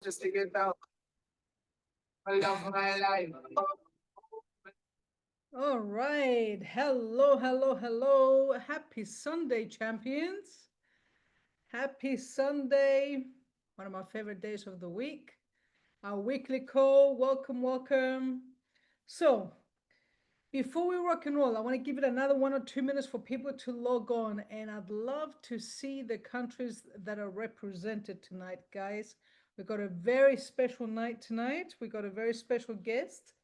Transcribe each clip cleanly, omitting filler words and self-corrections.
just to get out my love of my life. All right. Hello, hello, hello. Happy Sunday, champions. Happy Sunday. One of my favorite days of the week. Our weekly call. Welcome, welcome. So, before we rock and roll, I want to give it another 1 or 2 minutes for people to log on. And I'd love to see the countries that are represented tonight, guys. We've got a very special night tonight. We got a very special guest.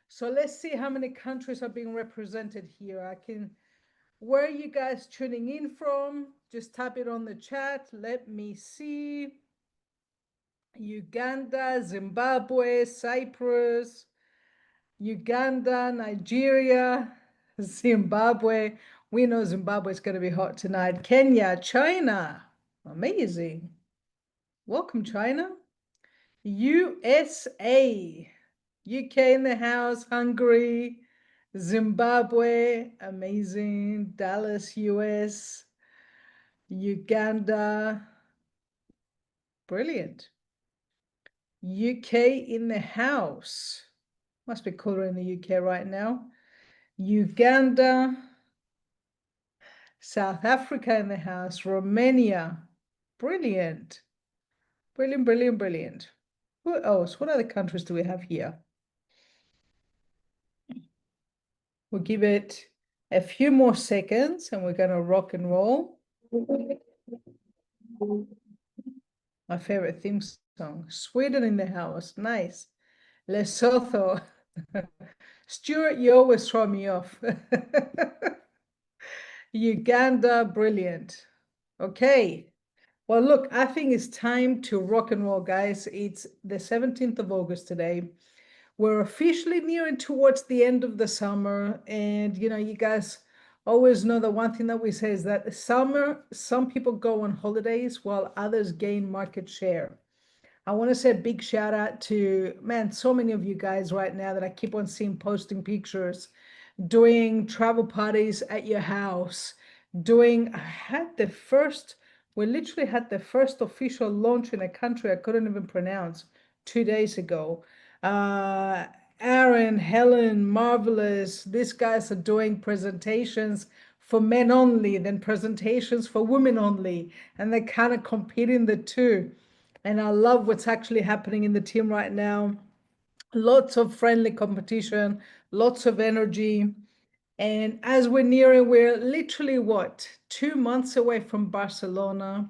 So let's see how many countries are being represented here. Where are you guys tuning in from? Just type it on the chat. Let me see. Uganda, Zimbabwe, Cyprus, Uganda, Nigeria, Zimbabwe. We know Zimbabwe is going to be hot tonight. Kenya, China. Amazing. Welcome, China. USA. UK in the house. Hungary. Zimbabwe. Amazing. Dallas, US. Uganda. Brilliant. UK in the house. Must be cooler in the UK right now. Uganda. South Africa in the house. Romania. Brilliant. Brilliant, brilliant, brilliant. Who else? What other countries do we have here? We'll give it a few more seconds and we're going to rock and roll. My favorite theme song. Sweden in the house. Nice. Lesotho. Stuart, you always throw me off. Uganda, brilliant. Okay. Well, look, I think it's time to rock and roll, guys. It's the 17th of August today. We're officially nearing towards the end of the summer. And, you guys always know the one thing that we say is that the summer, some people go on holidays while others gain market share. I want to say a big shout out to, man, so many of you guys right now that I keep on seeing posting pictures, doing travel parties at your house, we literally had the first official launch in a country I couldn't even pronounce 2 days ago. Aaron, Helen, Marvelous, these guys are doing presentations for men only, then presentations for women only, and they're kind of competing the two. And I love what's actually happening in the team right now. Lots of friendly competition, lots of energy. And as we're literally 2 months away from Barcelona.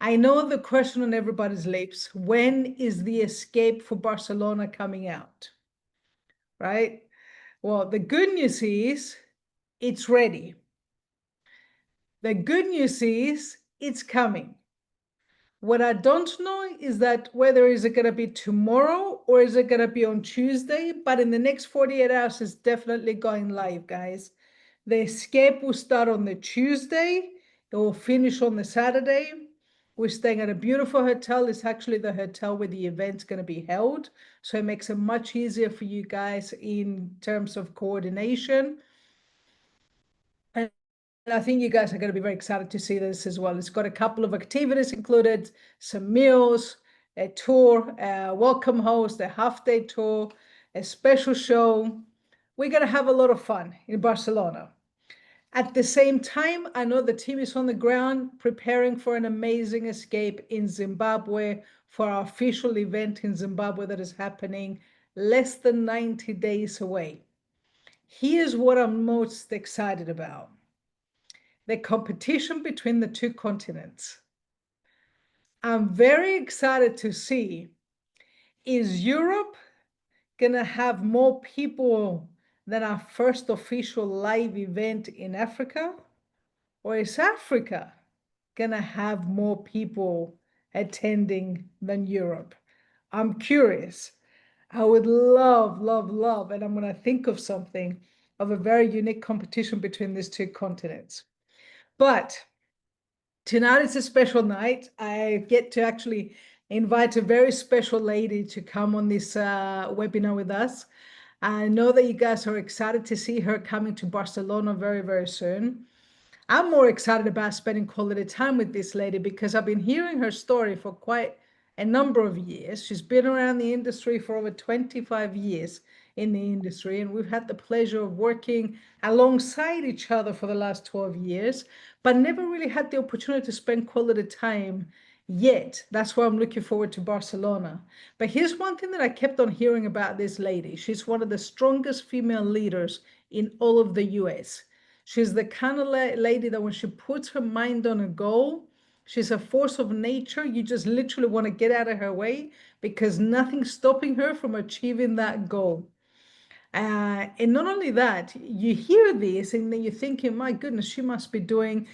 I know the question on everybody's lips, when is the escape for Barcelona coming out? Right? Well, the good news is it's ready. The good news is it's coming. What I don't know is that whether is it going to be tomorrow or is it going to be on Tuesday, but in the next 48 hours, it's definitely going live, guys. The escape will start on the Tuesday. It will finish on the Saturday. We're staying at a beautiful hotel. It's actually the hotel where the event's going to be held. So it makes it much easier for you guys in terms of coordination. And I think you guys are going to be very excited to see this as well. It's got a couple of activities included, some meals, a tour, a welcome host, a half-day tour, a special show. We're going to have a lot of fun in Barcelona. At the same time, I know the team is on the ground preparing for an amazing escape in Zimbabwe for our official event in Zimbabwe that is happening less than 90 days away. Here's what I'm most excited about. The competition between the two continents. I'm very excited to see, is Europe gonna have more people than our first official live event in Africa? Or is Africa gonna have more people attending than Europe? I'm curious. I would love, and I'm gonna think of something of a very unique competition between these two continents. But tonight is a special night. I get to actually invite a very special lady to come on this webinar with us. I know that you guys are excited to see her coming to Barcelona very, very soon. I'm more excited about spending quality time with this lady because I've been hearing her story for quite a number of years. She's been around the industry for over 25 years in the industry, and we've had the pleasure of working alongside each other for the last 12 years, but never really had the opportunity to spend quality time yet. That's why I'm looking forward to Barcelona. But here's one thing that I kept on hearing about this lady. She's one of the strongest female leaders in all of the US. She's the kind of lady that when she puts her mind on a goal, she's a force of nature. You just literally want to get out of her way because nothing's stopping her from achieving that goal. And not only that, you hear this and then you're thinking, my goodness, she must be doing,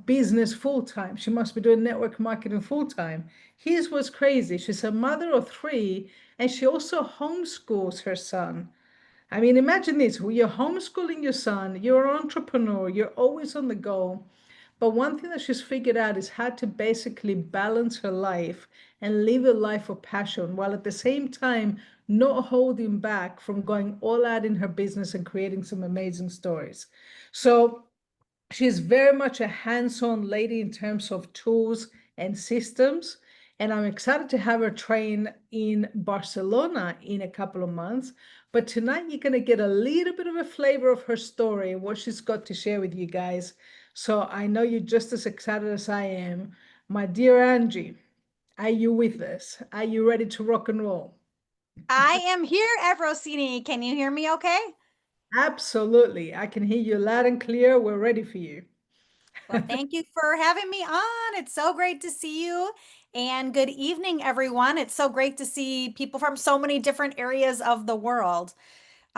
business full time. She must be doing network marketing full time. Here's what's crazy. She's a mother of three and she also homeschools her son. I mean, imagine this. You're homeschooling your son, you're an entrepreneur, you're always on the go. But one thing that she's figured out is how to basically balance her life and live a life of passion while at the same time not holding back from going all out in her business and creating some amazing stories. So she's very much a hands-on lady in terms of tools and systems. And I'm excited to have her train in Barcelona in a couple of months. But tonight you're going to get a little bit of a flavor of her story and what she's got to share with you guys. So I know you're just as excited as I am. My dear Angie, are you with us? Are you ready to rock and roll? I am here, Evrosini. Can you hear me okay? Absolutely. I can hear you loud and clear. We're ready for you. Well, thank you for having me on. It's so great to see you. And good evening, everyone. It's so great to see people from so many different areas of the world.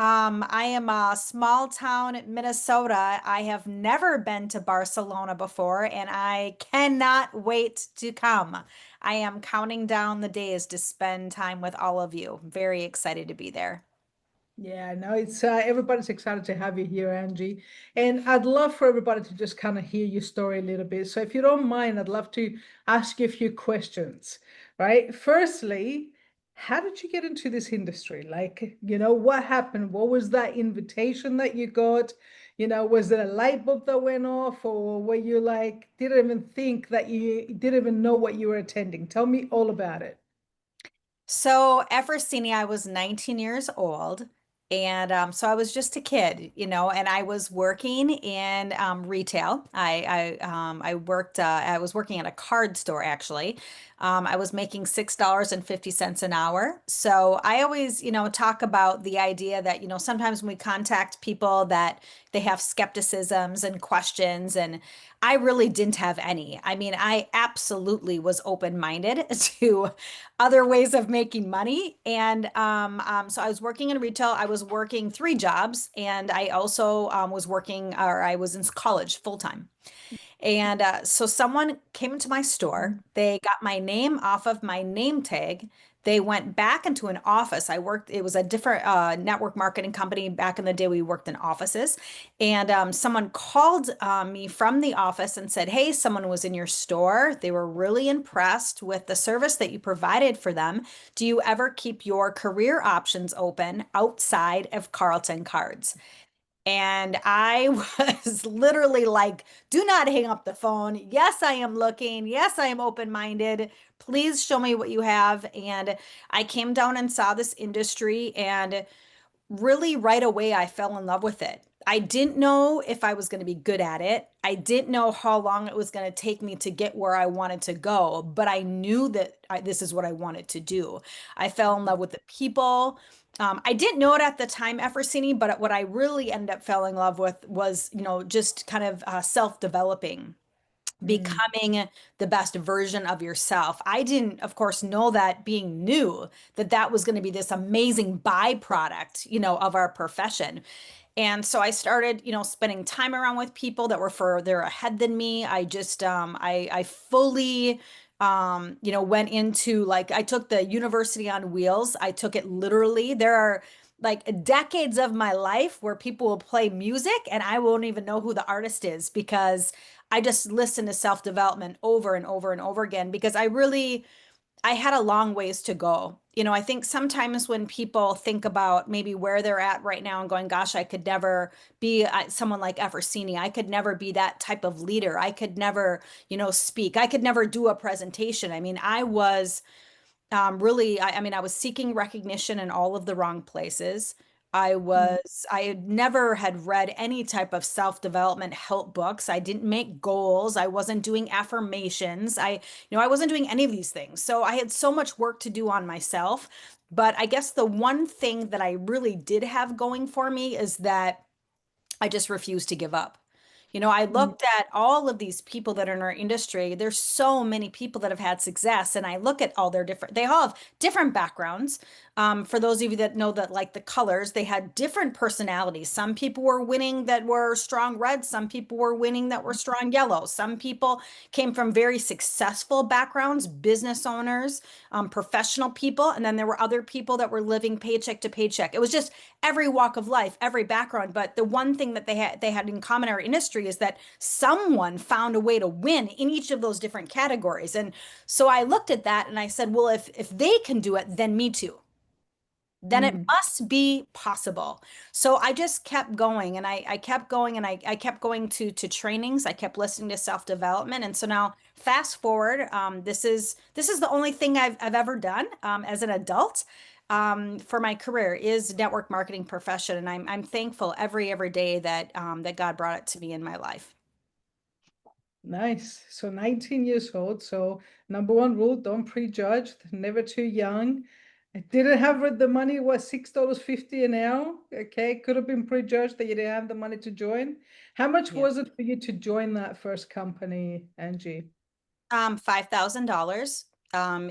I am a small town Minnesota. I have never been to Barcelona before, and I cannot wait to come. I am counting down the days to spend time with all of you. Very excited to be there. Yeah, no, it's everybody's excited to have you here, Angie. And I'd love for everybody to just kind of hear your story a little bit. So if you don't mind, I'd love to ask you a few questions, right? Firstly, how did you get into this industry? Like, what happened? What was that invitation that you got? Was it a light bulb that went off, or were you like, didn't even think that you didn't even know what you were attending? Tell me all about it. So at first, Sini, I was 19 years old. And so I was just a kid, and I was working in retail. I worked, I was working at a card store actually. I was making $6.50 an hour. So I always, talk about the idea that, sometimes when we contact people that they have skepticisms and questions, and I really didn't have any. I mean, I absolutely was open-minded to other ways of making money. And so I was working in retail. I was working three jobs, and I also was working, or I was in college full time. And so someone came into my store. They got my name off of my name tag. They went back into an office. It was a different network marketing company. Back in the day, we worked in offices. And someone called me from the office and said, "Hey, someone was in your store. They were really impressed with the service that you provided for them. Do you ever keep your career options open outside of Carlton Cards?" And I was literally like, do not hang up the phone. Yes, I am looking. Yes, I am open-minded. Please show me what you have. And I came down and saw this industry, and really right away I fell in love with it. I didn't know if I was going to be good at it. I didn't know how long it was going to take me to get where I wanted to go, but I knew that this is what I wanted to do. I fell in love with the people. I didn't know it at the time, Efrosini, but what I really ended up falling in love with was, just kind of self-developing, Mm, becoming the best version of yourself. I didn't, of course, know that being new, that that was going to be this amazing byproduct, of our profession. And so I started, spending time around with people that were further ahead than me. I just, I fully, went into, like, I took the university on wheels. I took it literally. There are like decades of my life where people will play music and I won't even know who the artist is because I just listen to self-development over and over and over again because I really I had a long ways to go. I think sometimes when people think about maybe where they're at right now and going, gosh, I could never be someone like Eversini. I could never be that type of leader. I could never, speak. I could never do a presentation. I mean, I was really, I mean, I was seeking recognition in all of the wrong places. I had never had read any type of self-development help books. I didn't make goals. I wasn't doing affirmations. I wasn't doing any of these things. So I had so much work to do on myself. But I guess the one thing that I really did have going for me is that I just refuse to give up. I Mm, looked at all of these people that are in our industry. There's so many people that have had success, and I look at all their different, they all have different backgrounds. For those of you that know that like the colors, they had different personalities. Some people were winning that were strong red, some people were winning that were strong yellow. Some people came from very successful backgrounds, business owners, professional people, and then there were other people that were living paycheck to paycheck. It was just every walk of life, every background. But the one thing that they had in common in our industry is that someone found a way to win in each of those different categories. And so I looked at that and I said, well, if they can do it, then me too. Then it mm. must be possible. So I just kept going and I kept going and I kept going to trainings. I kept listening to self-development. And so now fast forward, this is the only thing I've ever done as an adult for my career is network marketing profession. And I'm thankful every day that that God brought it to me in my life. Nice. So 19 years old. So number one rule, don't prejudge, never too young. I didn't have the money, was $6.50 an hour. Okay, could have been prejudged that you didn't have the money to join. How much Yeah. was it for you to join that first company, Angie? $5,000.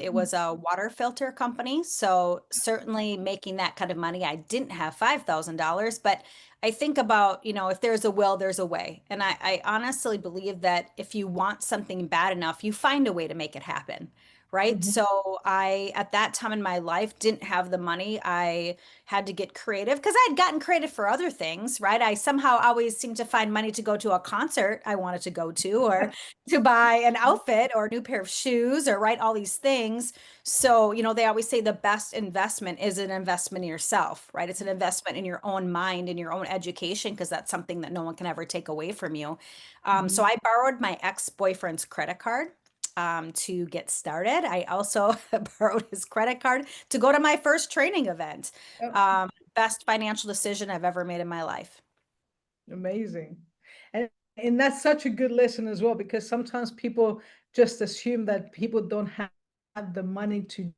It was a water filter company, so certainly making that kind of money. I didn't have $5,000, but I think about, if there's a will, there's a way. And I honestly believe that if you want something bad enough, you find a way to make it happen, right? Mhm. So at that time in my life, didn't have the money. I had to get creative because I had gotten creative for other things, right? I somehow always seemed to find money to go to a concert I wanted to go to, or to buy an outfit or a new pair of shoes or write all these things. So, they always say the best investment is an investment in yourself, right? It's an investment in your own mind and your own education because that's something that no one can ever take away from you. So Mhm. I borrowed my ex-boyfriend's credit card. To get started. I also borrowed his credit card to go to my first training event. Yep. Best financial decision I've ever made in my life. Amazing. And and that's such a good lesson as well, because sometimes people just assume that people don't have the money to Mm,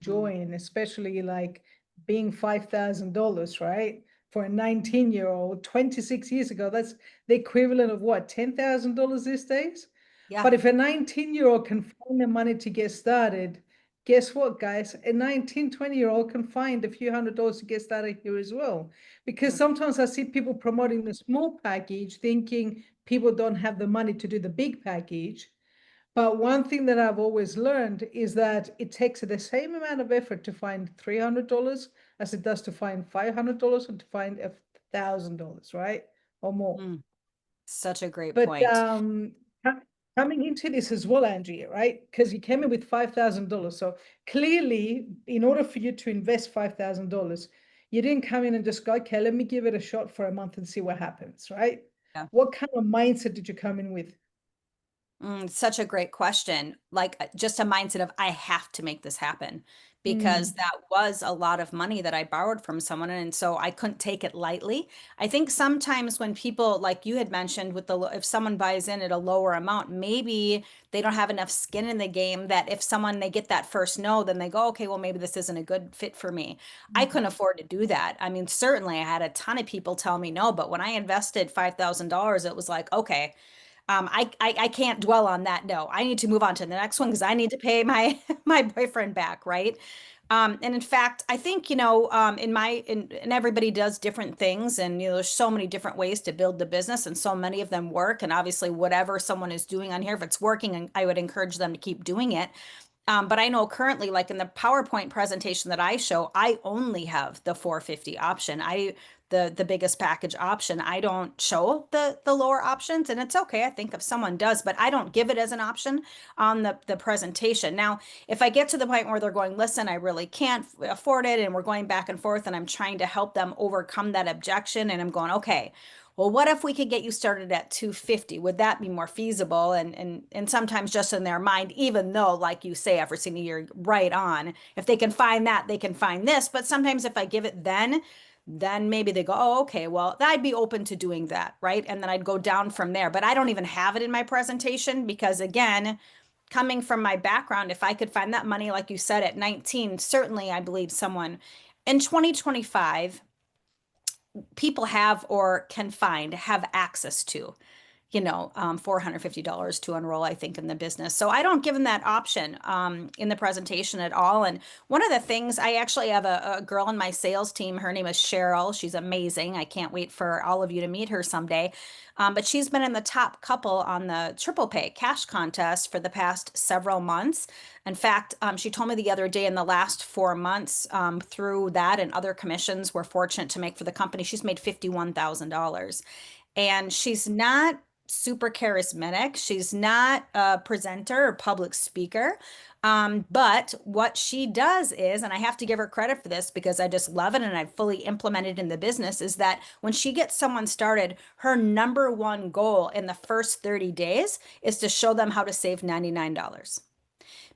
join, especially like being $5,000, right? For a 19-year-old, 26 years ago, that's the equivalent of what, $10,000 these days? yeah. But if a 19-year-old can find the money to get started, guess what, guys? A 19, 20-year-old can find a few $100s to get started here as well. Because Mm, sometimes I see people promoting the small package, thinking people don't have the money to do the big package. But one thing that I've always learned is that it takes the same amount of effort to find $300 as it does to find $500 and to find $1,000, right? Or more. mm. Such a great But point. coming into this as well, Angie, right? Because you came in with $5,000. So clearly, in order for you to invest $5,000, you didn't come in and just go, okay, let me give it a shot for a month and see what happens, right? Yeah. What kind of mindset did you come in with? Such a great question. Like just a mindset of I have to make this happen because Mm, that was a lot of money that I borrowed from someone. And so I couldn't take it lightly. I think sometimes when people, like you had mentioned, with if someone buys in at a lower amount, maybe they don't have enough skin in the game that if someone they get that first no, then they go, okay, well, maybe this isn't a good fit for me. I couldn't afford to do that. I mean, certainly I had a ton of people tell me no, but when I invested $5,000, it was like, okay. I can't dwell on that. No, I need to move on to the next one because I need to pay my my boyfriend back, right? And in fact, I think and everybody does different things, and there's so many different ways to build the business, and so many of them work. And obviously, whatever someone is doing on here, if it's working, I would encourage them to keep doing it. But I know currently, like in the PowerPoint presentation that I show, I only have the 450 option. The biggest package option. I don't show the lower options, and it's okay. I think if someone does, but I don't give it as an option on the presentation. Now, if I get to the point where they're going, listen, I really can't afford it, and we're going back and forth, and I'm trying to help them overcome that objection, and I'm going, okay, well, what if we could get you started at 250? Would that be more feasible? And sometimes just in their mind, even though, like you say, every single year, right on. If they can find that, they can find this. But sometimes if I give it then maybe they go, oh, okay, well, I'd be open to doing that, right? And then I'd go down from there. But I don't even have it in my presentation because again, coming from my background, if I could find that money, like you said, at 19, certainly I believe someone in 2025 people have or can find have access to $450 to enroll, I think, in the business. So I don't give them that option in the presentation at all. And one of the things, I actually have a girl in my sales team. Her name is Cheryl. She's amazing. I can't wait for all of you to meet her someday. But she's been in the top couple on the triple pay cash contest for the past several months. In fact, she told me the other day in the last 4 months through that and other commissions we're fortunate to make for the company, she's made $51,000. And she's not super charismatic. She's not a presenter or public speaker. But what she does is, and I have to give her credit for this because I just love it and I've fully implemented in the business, is that when she gets someone started, her number one goal in the first 30 days is to show them how to save $99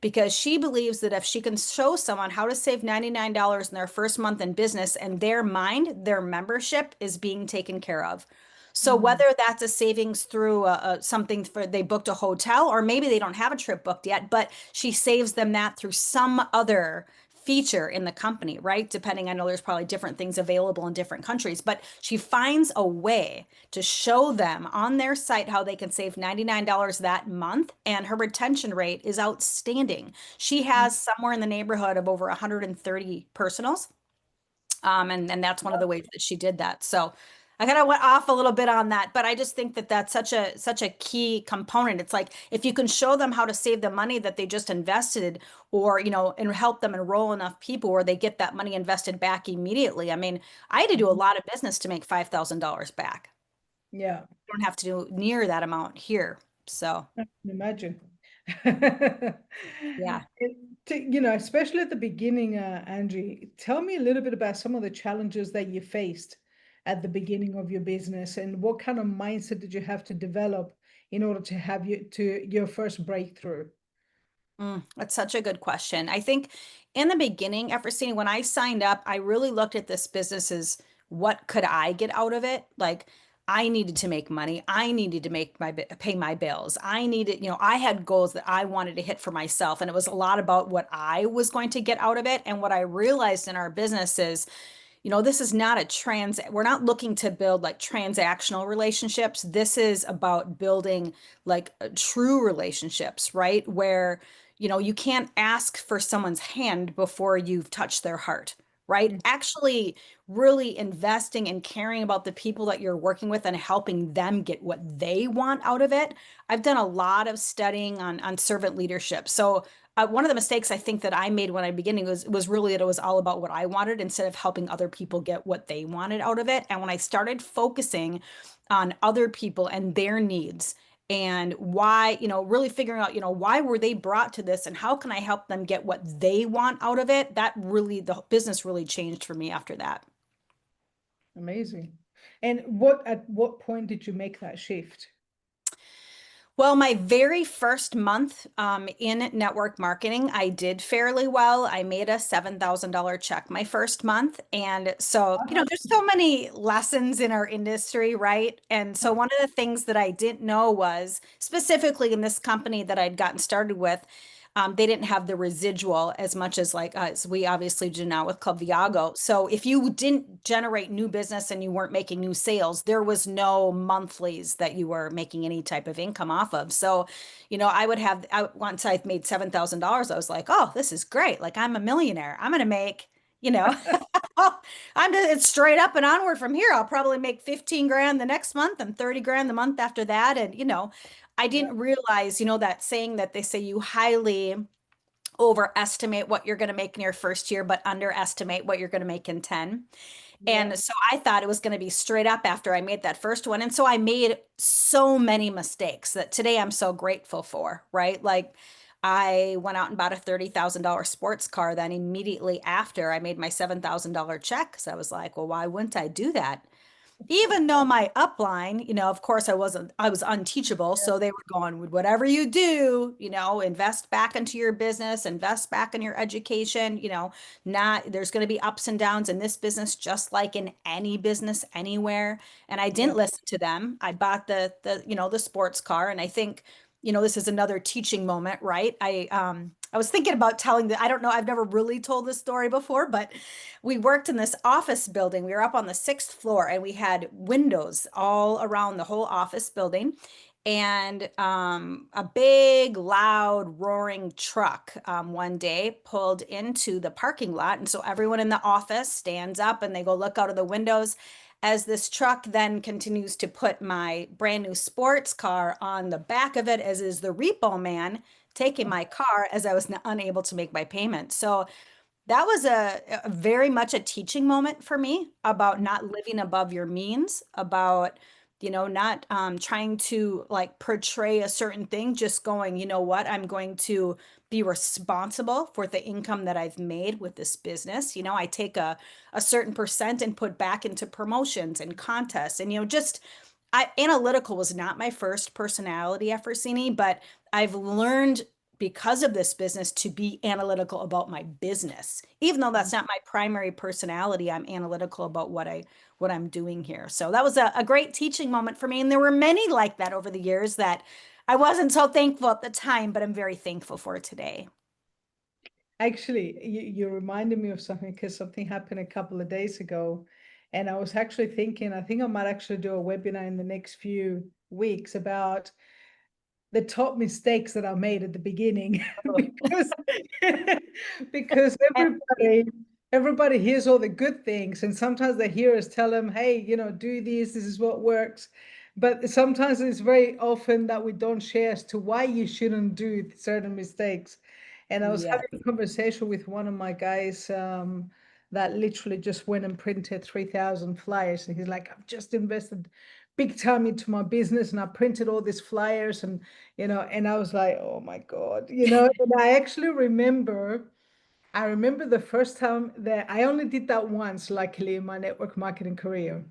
because she believes that if she can show someone how to save $99 in their first month in business and their mind, their membership is being taken care of. So Mm, whether that's a savings through something for they booked a hotel or maybe they don't have a trip booked yet, but she saves them that through some other feature in the company, right? Depending, I know there's probably different things available in different countries, but she finds a way to show them on their site how they can save $99 that month. And her retention rate is outstanding. She mm. has somewhere in the neighborhood of over 130 personals. And that's one of the ways that she did that. So I kind of went off a little bit on that, but I just think that that's such a key component. It's like if you can show them how to save the money that they just invested, or and help them enroll enough people where they get that money invested back immediately. I mean, I had to do a lot of business to make $5,000 back. Yeah, I don't have to do near that amount here. So I can imagine. yeah. Especially at the beginning, Angie, tell me a little bit about some of the challenges that you faced at the beginning of your business and what kind of mindset did you have to develop in order to have your first breakthrough? That's such a good question. I think in the beginning, after seeing when I signed up, I really looked at this business as what could I get out of it? Like I needed to make money. I needed to pay my bills. I needed, I had goals that I wanted to hit for myself. And it was a lot about what I was going to get out of it. And what I realized in our business is this is not we're not looking to build like transactional relationships. This is about building like true relationships, right? Where, you can't ask for someone's hand before you've touched their heart, right? Mm. Actually, really investing and caring about the people that you're working with and helping them get what they want out of it. I've done a lot of studying on servant leadership. So one of the mistakes I think that I made when I beginning was really that it was all about what I wanted instead of helping other people get what they wanted out of it. And when I started focusing on other people and their needs and why, really figuring out, why were they brought to this and how can I help them get what they want out of it? That really, the business really changed for me after that. Amazing. And at what point did you make that shift? Well, my very first month in network marketing, I did fairly well. I made a $7,000 check my first month. And so, there's so many lessons in our industry, right? And so, one of the things that I didn't know was specifically in this company that I'd gotten started with, they didn't have the residual as much as like as we obviously do now with Club Viago. So if you didn't generate new business and you weren't making new sales, there was no monthlies that you were making any type of income off of. So, once I made $7,000, I was like, oh, this is great. Like I'm a millionaire. I'm gonna make, you know, it's straight up and onward from here. I'll probably make 15 grand the next month and 30 grand the month after that. And, I Yeah. didn't realize, that saying that they say you highly overestimate what you're going to make in your first year, but underestimate what you're going to make in 10. Yeah. And so I thought it was going to be straight up after I made that first one. And so I made so many mistakes that today I'm so grateful for, right? Like I went out and bought a $30,000 sports car. Then immediately after I made my $7,000 check. So I was like, well, why wouldn't I do that? Even though my upline, of course I was unteachable. Yeah. So they were going, with whatever you do, invest back into your business, invest back in your education, not, there's going to be ups and downs in this business, just like in any business anywhere. And I Yeah. didn't listen to them. I bought the sports car. And I think, this is another teaching moment, right? I was thinking about telling I don't know, I've never really told this story before, but we worked in this office building. We were up on the sixth floor and we had windows all around the whole office building. And a big, loud, roaring truck one day pulled into the parking lot. And so everyone in the office stands up and they go look out of the windows as this truck then continues to put my brand new sports car on the back of it, as is the repo man taking my car as I was unable to make my payment. So that was a very much a teaching moment for me about not living above your means, about, not trying to like portray a certain thing, just going, you know what, I'm going to be responsible for the income that I've made with this business. I take a certain percent and put back into promotions and contests. And, just analytical was not my first personality at Forsini, but I've learned because of this business to be analytical about my business. Even though that's not my primary personality, I'm analytical about what I'm doing here. So that was a great teaching moment for me. And there were many like that over the years that I wasn't so thankful at the time, but I'm very thankful for today. Actually, you reminded me of something because something happened a couple of days ago. And I was actually thinking, I think I might actually do a webinar in the next few weeks about the top mistakes that I made at the beginning because because everybody hears all the good things and sometimes they hear us tell them, hey, do this is what works. But sometimes it's very often that we don't share as to why you shouldn't do certain mistakes. And I was Yeah. having a conversation with one of my guys that literally just went and printed 3,000 flyers. And he's like, I've just invested big time into my business and I printed all these flyers and I was like, oh my God, and I remember the first time that I only did that once, luckily, in my network marketing career.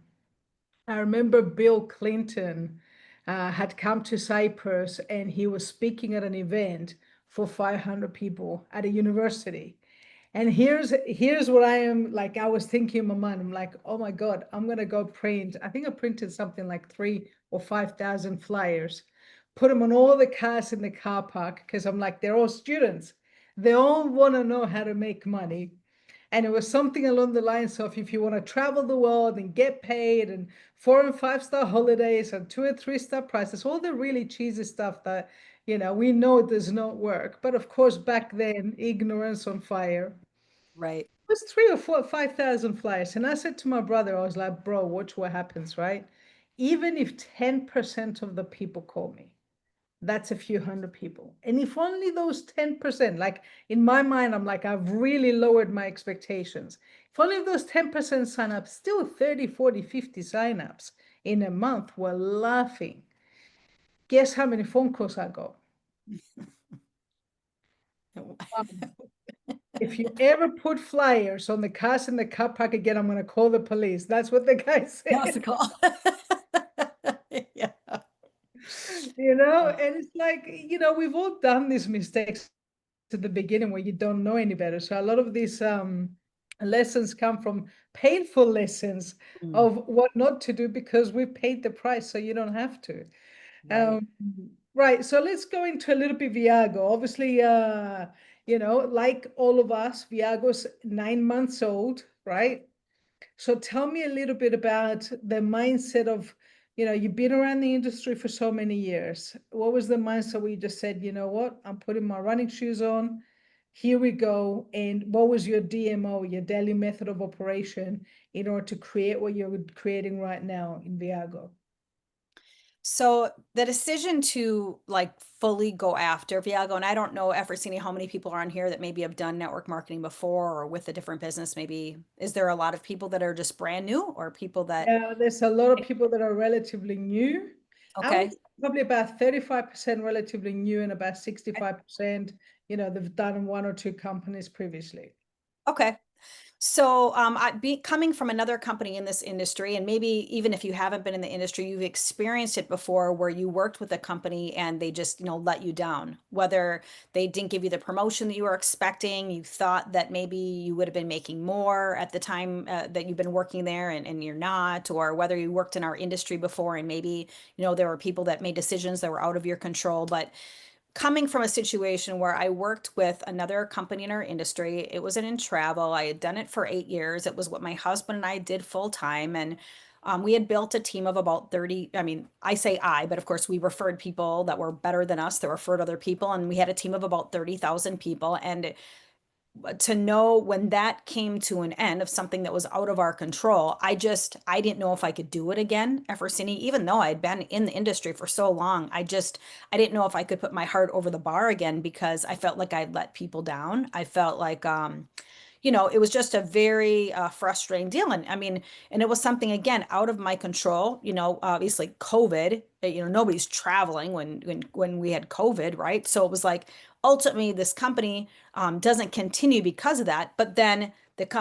I remember Bill Clinton had come to Cyprus and he was speaking at an event for 500 people at a university. And here's what I am like. I was thinking in my mind, I'm like, oh my God, I'm gonna go print. I think I printed something like 3 or 5,000 flyers, put them on all the cars in the car park because I'm like, they're all students. They all want to know how to make money. And it was something along the lines of if you want to travel the world and get paid and 4 and 5 star holidays and 2 and 3 star prices, all the really cheesy stuff that, we know does not work. But of course, back then, ignorance on fire. Right. It was 3 or 4, 5,000 flyers. And I said to my brother, I was like, bro, watch what happens, right? Even if 10% of the people call me, that's a few hundred people. And if only those 10%, like in my mind, I'm like, I've really lowered my expectations. If only those 10% sign up, still 30, 40, 50 signups in a month, we're laughing. Guess how many phone calls I got? If you ever put flyers on the cars in the car park again, I'm going to call the police. That's what the guy That's a said. call. Yeah. And it's like, we've all done these mistakes at the beginning where you don't know any better. So a lot of these lessons come from painful lessons Mm, of what not to do because we paid the price, so you don't have to. right. Um, right. So let's go into a little bit Viago. Obviously, like all of us, Viago's 9 months old, right? So tell me a little bit about the mindset of, you've been around the industry for so many years. What was the mindset where you just said, you know what, I'm putting my running shoes on, here we go. And what was your DMO, your daily method of operation in order to create what you're creating right now in Viago? So the decision to like fully go after Viago, and I don't know, Effortsini, how many people are on here that maybe have done network marketing before or with a different business. Maybe is there a lot of people that are just brand new or people that, Yeah, there's a lot of people that are relatively new. I would okay, say probably about 35% relatively new and about 65%, they've done one or two companies previously. okay. So, coming from another company in this industry, and maybe even if you haven't been in the industry, you've experienced it before where you worked with a company and they just, let you down. Whether they didn't give you the promotion that you were expecting, you thought that maybe you would have been making more at the time that you've been working there and you're not, or whether you worked in our industry before and maybe, there were people that made decisions that were out of your control. But coming from a situation where I worked with another company in our industry, it wasn't in travel. I had done it for 8 years. It was what my husband and I did full time. And we had built a team of about 30. I mean, I say I, but of course, we referred people that were better than us that referred other people. And we had a team of about 30,000 people. And to know when that came to an end of something that was out of our control, I didn't know if I could do it again ever Cine, even though I'd been in the industry for so long. I didn't know if I could put my heart over the bar again because I felt like I'd let people down. I felt like it was just a very frustrating deal. And I mean, and it was something again out of my control. Obviously COVID. Nobody's traveling when we had COVID, right? So it was like ultimately this company doesn't continue because of that. But then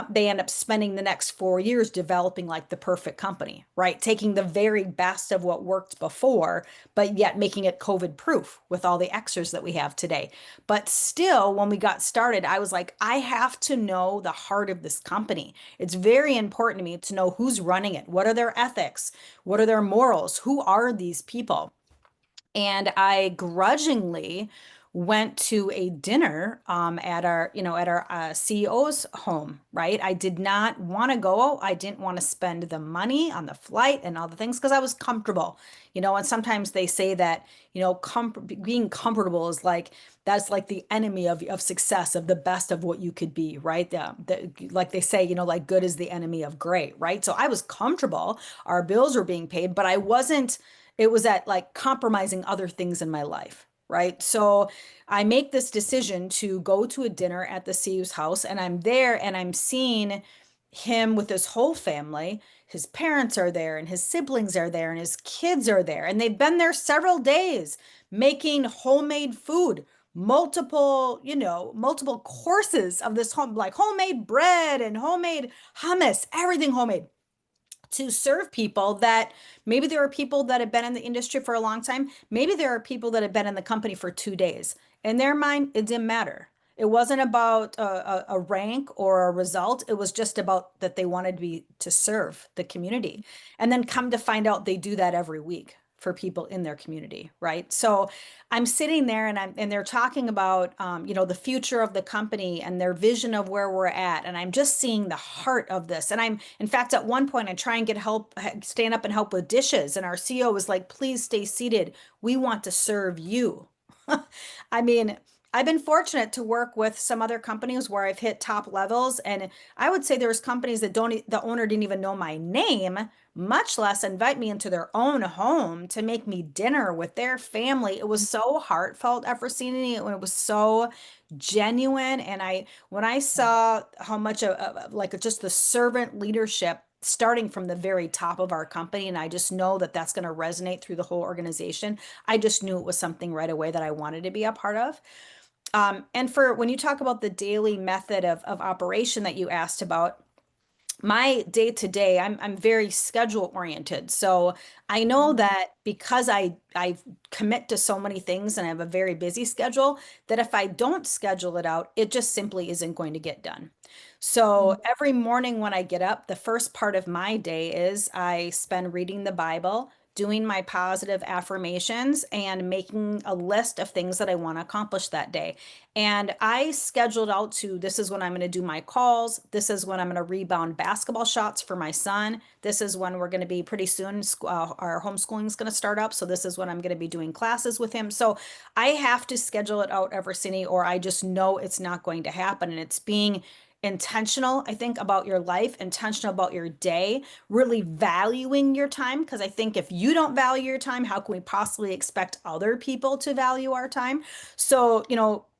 they end up spending the next 4 years developing like the perfect company, right? Taking the very best of what worked before, but yet making it COVID proof with all the extras that we have today. But still, when we got started, I was like, I have to know the heart of this company. It's very important to me to know who's running it. What are their ethics? What are their morals? Who are these people? And I grudgingly went to a dinner at our CEO's home, right? I did not want to go. I didn't want to spend the money on the flight and all the things because I was comfortable, and sometimes they say that, being comfortable is like that's like the enemy of success, of the best of what you could be, right? Like they say, like good is the enemy of great, right? So I was comfortable. Our bills were being paid, but I wasn't it was at like compromising other things in my life, right? So I make this decision to go to a dinner at the CEO's house, and I'm there and I'm seeing him with his whole family. His parents are there, and his siblings are there, and his kids are there, and they've been there several days making homemade food. Multiple courses of this home, like homemade bread and homemade hummus, everything homemade to serve people that maybe there are people that have been in the industry for a long time. Maybe there are people that have been in the company for 2 days. In their mind, it didn't matter. It wasn't about a rank or a result. It was just about that they wanted to serve the community. And then come to find out they do that every week for people in their community, right? So I'm sitting there and they're talking about the future of the company and their vision of where we're at, and I'm just seeing the heart of this. And I'm in fact at one point I try and get help, stand up and help with dishes, and our CEO was like, "Please stay seated. We want to serve you." I mean, I've been fortunate to work with some other companies where I've hit top levels, and I would say there's companies that the owner didn't even know my name, much less invite me into their own home to make me dinner with their family. It was so heartfelt ever seeing it when it was so genuine. And when I saw how much of like just the servant leadership starting from the very top of our company, and I just know that that's going to resonate through the whole organization. I just knew it was something right away that I wanted to be a part of. And for when you talk about the daily method of operation that you asked about, my day to day, I'm very schedule oriented. So I know that because I commit to so many things and I have a very busy schedule, that if I don't schedule it out, it just simply isn't going to get done. So every morning when I get up, the first part of my day is I spend reading the Bible, doing my positive affirmations, and making a list of things that I want to accomplish that day. And I scheduled out to this is when I'm going to do my calls. This is when I'm going to rebound basketball shots for my son. This is when we're going to be pretty soon. Our homeschooling is going to start up. So this is when I'm going to be doing classes with him. So I have to schedule it out every city, or I just know it's not going to happen. And intentional, I think, about your life, intentional about your day, really valuing your time. Because I think if you don't value your time, how can we possibly expect other people to value our time? So,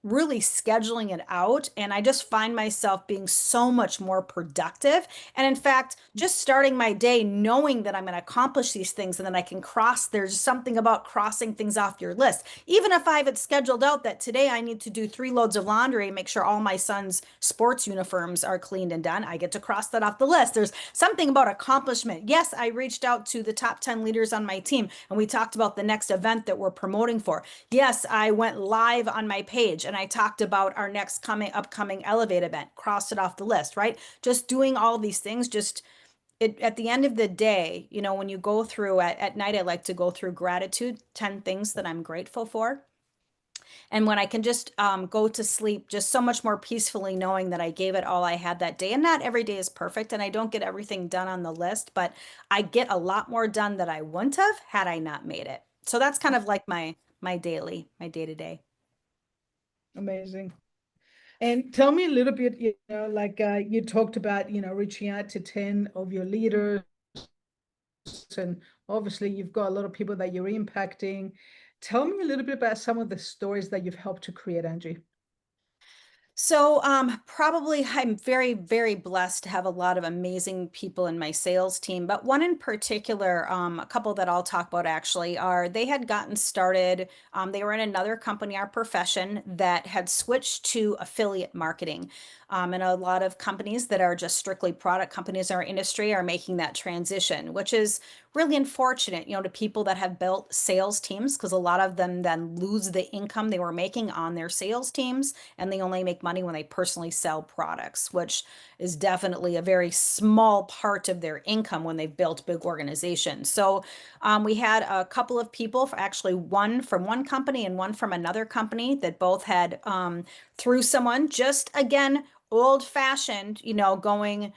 really scheduling it out. And I just find myself being so much more productive. And in fact, just starting my day knowing that I'm going to accomplish these things and then I can there's something about crossing things off your list. Even if I have it scheduled out that today I need to do 3 loads of laundry, make sure all my son's sports uniforms are cleaned and done, I get to cross that off the list. There's something about accomplishment. Yes, I reached out to the top 10 leaders on my team and we talked about the next event that we're promoting for. Yes, I went live on my page and I talked about our next upcoming Elevate event, crossed it off the list, right? Just doing all these things, just at the end of the day, when you go through at night, I like to go through gratitude, 10 things that I'm grateful for. And when I can just go to sleep just so much more peacefully, knowing that I gave it all I had that day. And not every day is perfect, and I don't get everything done on the list, but I get a lot more done that I wouldn't have had I not made it. So that's kind of like my day to day. Amazing. And tell me a little bit, like you talked about, reaching out to 10 of your leaders, and obviously you've got a lot of people that you're impacting. Tell me a little bit about some of the stories that you've helped to create, Angie. So, probably I'm very, very blessed to have a lot of amazing people in my sales team. But one in particular, a couple that I'll talk about actually are they had gotten started. They were in another company, our profession, that had switched to affiliate marketing. And a lot of companies that are just strictly product companies in our industry are making that transition, which is really unfortunate, to people that have built sales teams, because a lot of them then lose the income they were making on their sales teams and they only make money when they personally sell products, which is definitely a very small part of their income when they've built big organizations. So we had a couple of people, actually one from one company and one from another company, that both had through someone, just again, old fashioned, going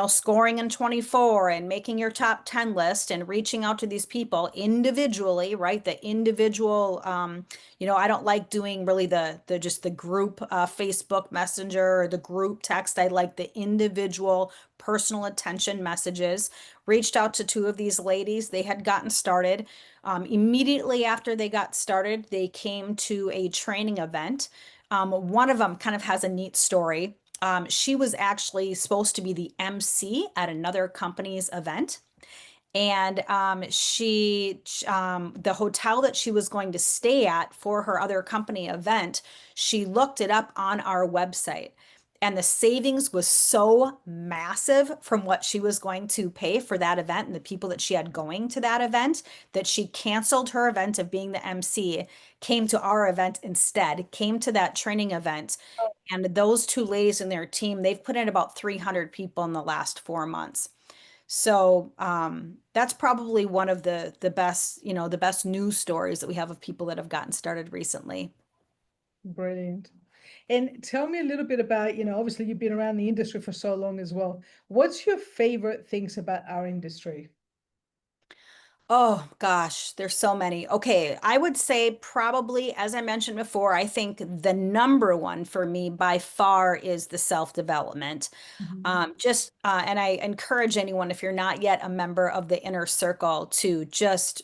scoring in 24 and making your top 10 list and reaching out to these people individually, right? The individual, I don't like doing really the just the group Facebook Messenger or the group text. I like the individual personal attention messages. Reached out to two of these ladies. They had gotten started. Immediately after they got started, they came to a training event. One of them kind of has a neat story. She was actually supposed to be the MC at another company's event. And the hotel that she was going to stay at for her other company event, she looked it up on our website. And the savings was so massive from what she was going to pay for that event and the people that she had going to that event that she canceled her event of being the MC, came to our event instead, came to that training event. And those two ladies and their team, they've put in about 300 people in the last 4 months. So that's probably one of the best, the best news stories that we have of people that have gotten started recently. Brilliant. And tell me a little bit about, obviously you've been around the industry for so long as well. What's your favorite things about our industry? Oh gosh, there's so many. Okay, I would say probably, as I mentioned before, I think the number one for me by far is the self-development. Mhm. And I encourage anyone, if you're not yet a member of the inner circle, to just,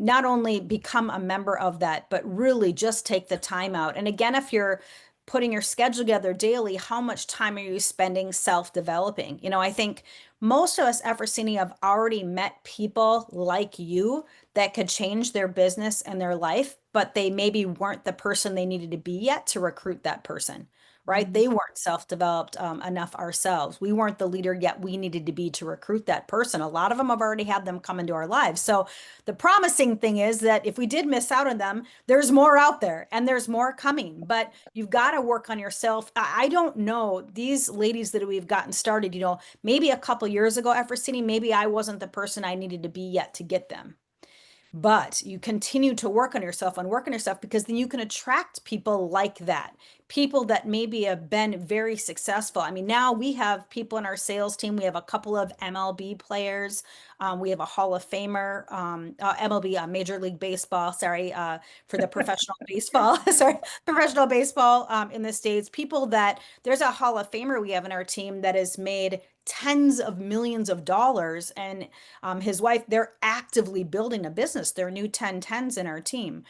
not only become a member of that, but really just take the time out. And again, if you're putting your schedule together daily, how much time are you spending self-developing? I think most of us, Efrosini, have already met people like you that could change their business and their life, but they maybe weren't the person they needed to be yet to recruit that person, right? Mhm. They weren't self-developed enough ourselves. We weren't the leader yet we needed to be to recruit that person. A lot of them have already had them come into our lives. So the promising thing is that if we did miss out on them, there's more out there and there's more coming. But you've got to work on yourself. I don't know these ladies that we've gotten started, maybe a couple years ago, Efrosini, maybe I wasn't the person I needed to be yet to get them. But you continue to work on yourself and work on yourself because then you can attract people like that. people that maybe have been very successful. I mean, now we have people in our sales team. We have a couple of MLB players. We have a Hall of Famer, MLB, Major League Baseball, sorry, for the professional baseball, sorry, professional baseball in the States. People that there's a Hall of Famer we have in our team that has made tens of millions of dollars. And his wife, they're actively building a business. They're new 1010s in our team.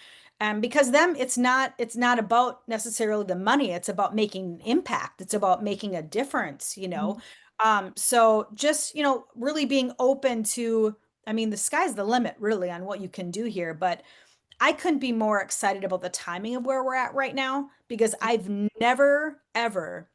Because them, it's not about necessarily the money. It's about making impact. It's about making a difference, you know. Mhm. So just, really being open to, I mean, the sky's the limit really on what you can do here, but I couldn't be more excited about the timing of where we're at right now because I've never, ever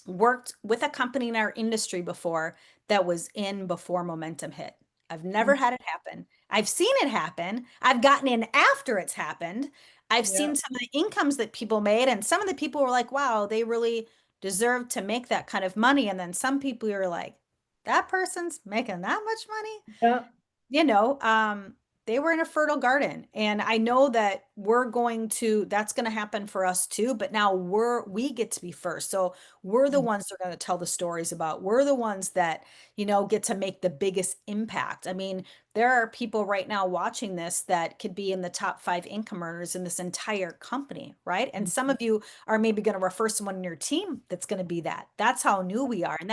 worked with a company in our industry before that was in before momentum hit. I've never had it happen. I've seen it happen. I've gotten in after it's happened. I've Yeah. seen some of the incomes that people made, and some of the people were like, wow, they really deserve to make that kind of money. And then some people are like, that person's making that much money? Yeah. you know, um, they were in a fertile garden. And I know that that's going to happen for us too. But now we get to be first. So we're the Mm. ones that are going to tell the stories about, we're the ones that, get to make the biggest impact. I mean, there are people right now watching this that could be in the top 5 income earners in this entire company, right? And some of you are maybe going to refer someone in your team that's going to be that. That's how new we are. And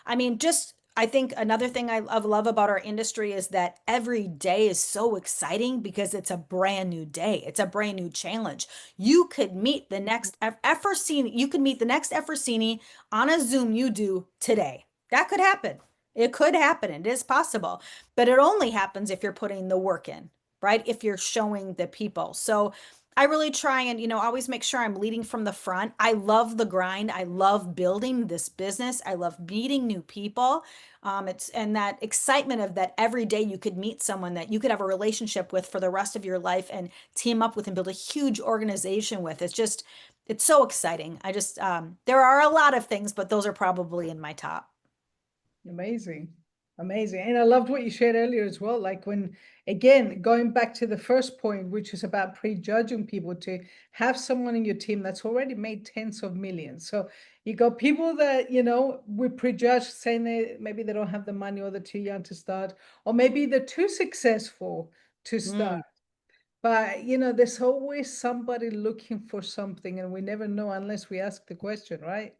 I mean, just I think another thing I love about our industry is that every day is so exciting because it's a brand new day. It's a brand new challenge. You could meet the next Efforcini, you could meet the next Efforcini on a Zoom you do today. That could happen. It could happen. It is possible, but it only happens if you're putting the work in, right? If you're showing the people. So I really try and, always make sure I'm leading from the front. I love the grind. I love building this business. I love meeting new people. It's and that excitement of that every day you could meet someone that you could have a relationship with for the rest of your life and team up with and build a huge organization with. It's so exciting. There are a lot of things, but those are probably in my top. Amazing. Amazing. And I loved what you shared earlier as well. Like when, again, going back to the first point, which is about prejudging people, to have someone in your team that's already made tens of millions. So you got people that, we prejudge saying maybe they don't have the money or they're too young to start, or maybe they're too successful to start. Mm, But, there's always somebody looking for something, and we never know unless we ask the question, right?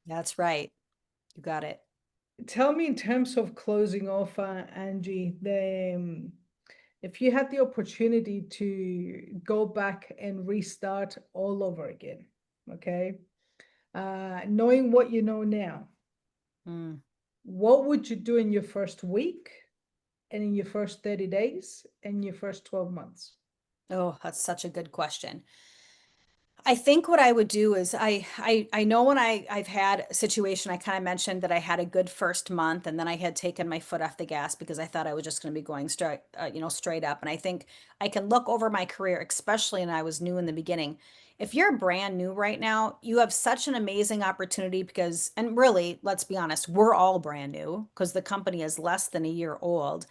that's right. You got it. Tell me in terms of closing off, Angie, if you had the opportunity to go back and restart all over again, okay, knowing what you know now, Mm. what would you do in your first week and in your first 30 days and your first 12 months? Oh, that's such a good question. I think what I would do is I know when I've had a situation. I kind of mentioned that I had a good first month and then I had taken my foot off the gas because I thought I was just going to be going straight up. And I think I can look over my career, especially when I was new in the beginning. If you're brand new right now, you have such an amazing opportunity because, and really, let's be honest, we're all brand new because the company is less than a year old.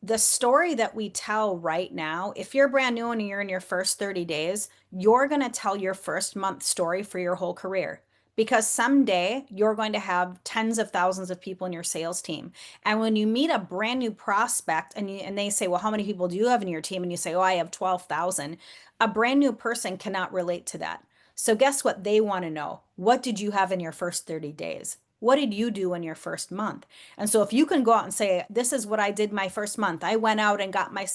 The story that we tell right now, if you're brand new and you're in your first 30 days, you're going to tell your first month story for your whole career. Because someday you're going to have tens of thousands of people in your sales team. And when you meet a brand new prospect and they say, well, how many people do you have in your team? And you say, oh, I have 12,000. A brand new person cannot relate to that. So guess what they want to know? What did you have in your first 30 days? What did you do in your first month? And so if you can go out and say, this is what I did my first month. I went out and got my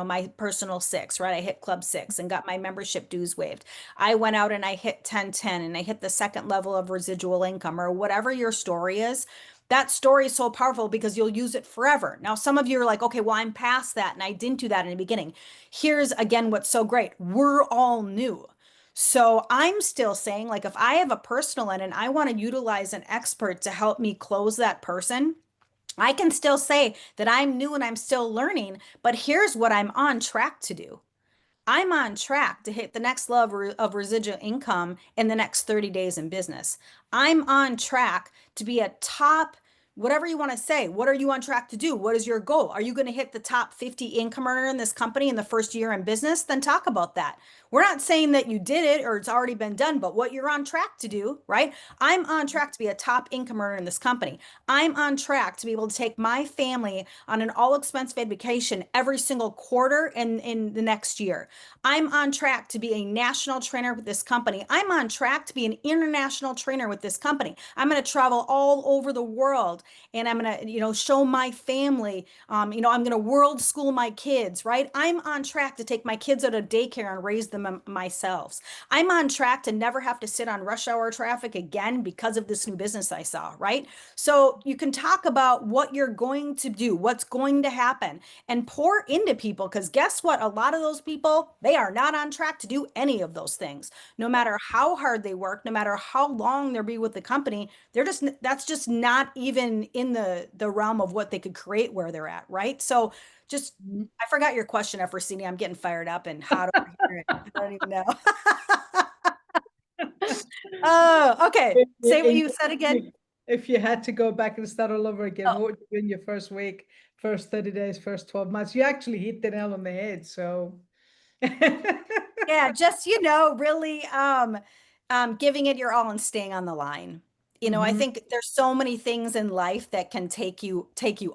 my personal six, right? I hit club six and got my membership dues waived. I went out and I hit 1010 and I hit the second level of residual income or whatever your story is. That story is so powerful because you'll use it forever. Now, some of you are like, okay, well, I'm past that and I didn't do that in the beginning. Here's again what's so great. We're all new. So I'm still saying, like, if I have a personal end and I want to utilize an expert to help me close that person, I can still say that I'm new and I'm still learning, but here's what I'm on track to do. I'm on track to hit the next level of residual income in the next 30 days in business. I'm on track to be a top, whatever you want to say. What are you on track to do? What is your goal? Are you going to hit the top 50 income earner in this company in the first year in business? Then talk about that. We're not saying that you did it or it's already been done, but what you're on track to do, right? I'm on track to be a top income earner in this company. I'm on track to be able to take my family on an all expense vacation every single quarter in the next year. I'm on track to be a national trainer with this company. I'm on track to be an international trainer with this company. I'm going to travel all over the world and I'm going to, show my family, I'm going to world school my kids, right? I'm on track to take my kids out of daycare and raise them myself. I'm on track to never have to sit on rush hour traffic again because of this new business I saw, right? So you can talk about what you're going to do, what's going to happen, and pour into people because guess what? A lot of those people, they are not on track to do any of those things. No matter how hard they work, no matter how long they'll be with the company, that's just not even in the realm of what they could create where they're at, right? So just I forgot your question, Efrosini. I'm getting fired up and hot over here. I don't even know. Oh, okay. Say what In- you said again. if you had to go back and start all over again, Oh, what would you do in your first week, first 30 days, first 12 months? You actually hit the nail on the head. So, yeah, just, really giving it your all and staying on the line. I Mhm. think there's so many things in life that can take you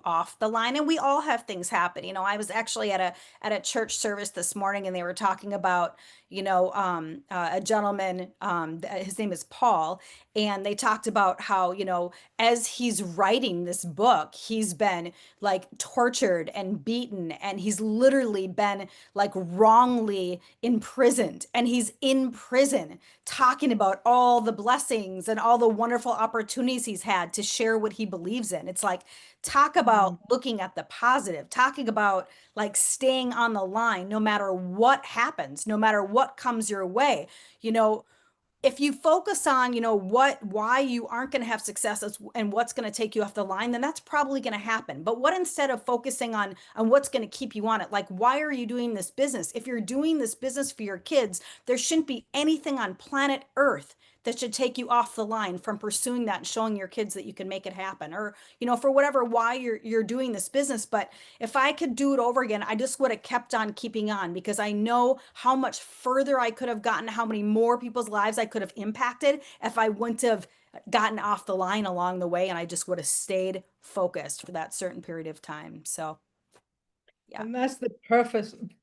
off the line, and we all have things happen. I was actually at a church service this morning, and they were talking about, a gentleman, his name is Paul, and they talked about how, as he's writing this book, he's been like tortured and beaten, and he's literally been like wrongly imprisoned. And he's in prison talking about all the blessings and all the wonderful opportunities he's had to share what he believes in. It's like, talk about Mhm. looking at the positive, talking about like staying on the line no matter what happens, no matter what comes your way. You know, if you focus on, why you aren't going to have success and what's going to take you off the line, then that's probably going to happen. But what instead of focusing on what's going to keep you on it, like why are you doing this business? If you're doing this business for your kids, there shouldn't be anything on planet Earth that should take you off the line from pursuing that and showing your kids that you can make it happen, or for whatever why you're doing this business. But if I could do it over again, I just would have kept on keeping on because I know how much further I could have gotten, how many more people's lives I could have impacted if I wouldn't have gotten off the line along the way and I just would have stayed focused for that certain period of time. So, yeah. And that's the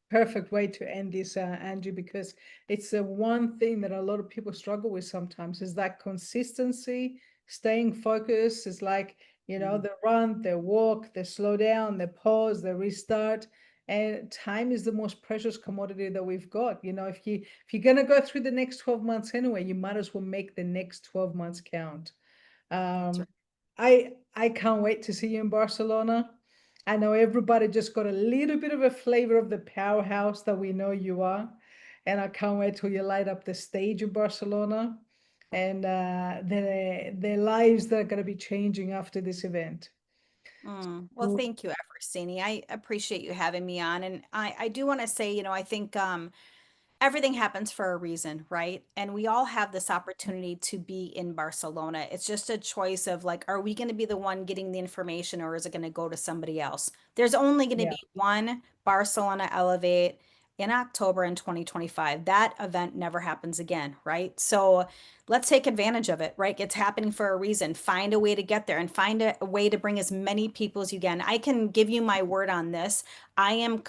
perfect way to end this, Angie, because it's the one thing that a lot of people struggle with sometimes is that consistency, staying focused. Is like, Mm, they run, they walk, they slow down, they pause, they restart. And time is the most precious commodity that we've got. If you're gonna go through the next 12 months anyway, you might as well make the next 12 months count. that's Um, right. I can't wait to see you in Barcelona. I know everybody just got a little bit of a flavor of the powerhouse that we know you are, and I can't wait till you light up the stage in Barcelona, and their lives that are going to be changing after this event. Well, thank you, Eversini. I appreciate you having me on. And I do want to say, I think everything happens for a reason, right? And we all have this opportunity to be in Barcelona. It's just a choice of like, are we going to be the one getting the information or is it going to go to somebody else? There's only going to Yeah. be one Barcelona Elevate in October in 2025. That event never happens again, right? So let's take advantage of it, right? It's happening for a reason. Find a way to get there and find a way to bring as many people as you can. I can give you my word on this. I'm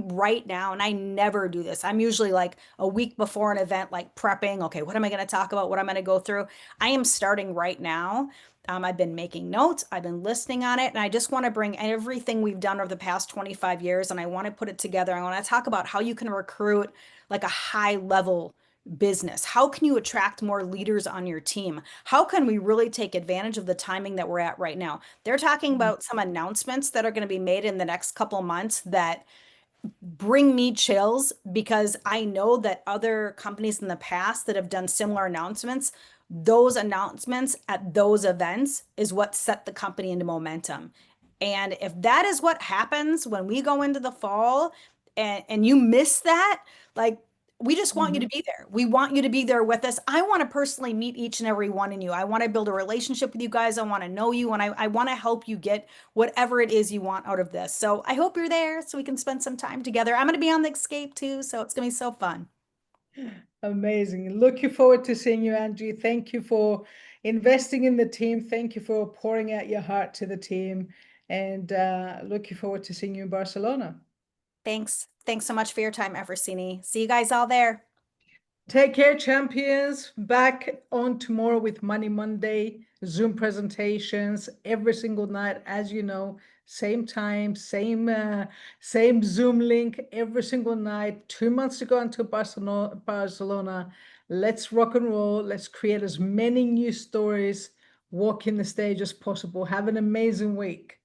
right now, and I never do this. I'm usually like a week before an event, like prepping. Okay, what am I going to talk about? What I'm going to go through? I am starting right now. I've been making notes, I've been listening on it, and I just want to bring everything we've done over the past 25 years and I want to put it together. I want to talk about how you can recruit like a high level business. How can you attract more leaders on your team? How can we really take advantage of the timing that we're at right now? They're talking Mhm. about some announcements that are going to be made in the next couple months that bring me chills because I know that other companies in the past that have done similar announcements, those announcements at those events is what set the company into momentum. And if that is what happens when we go into the fall and you miss that, like we just want you to Mhm. be there. We want you to be there with us. I want to personally meet each and every one of you. I want to build a relationship with you guys. I want to know you and I want to help you get whatever it is you want out of this. So I hope you're there so we can spend some time together. I'm going to be on the escape too, so it's going to be so fun. Amazing. Looking forward to seeing you, Angie. Thank you for investing in the team. Thank you for pouring out your heart to the team. And looking forward to seeing you in Barcelona. Thanks. Thanks so much for your time, Eversini. See you guys all there. Take care, champions. Back on tomorrow with Money Monday, Zoom presentations every single night, as you know, same time, same Zoom link every single night. 2 months to go until Barcelona. Let's rock and roll. Let's create as many new stories, walking the stage as possible. Have an amazing week.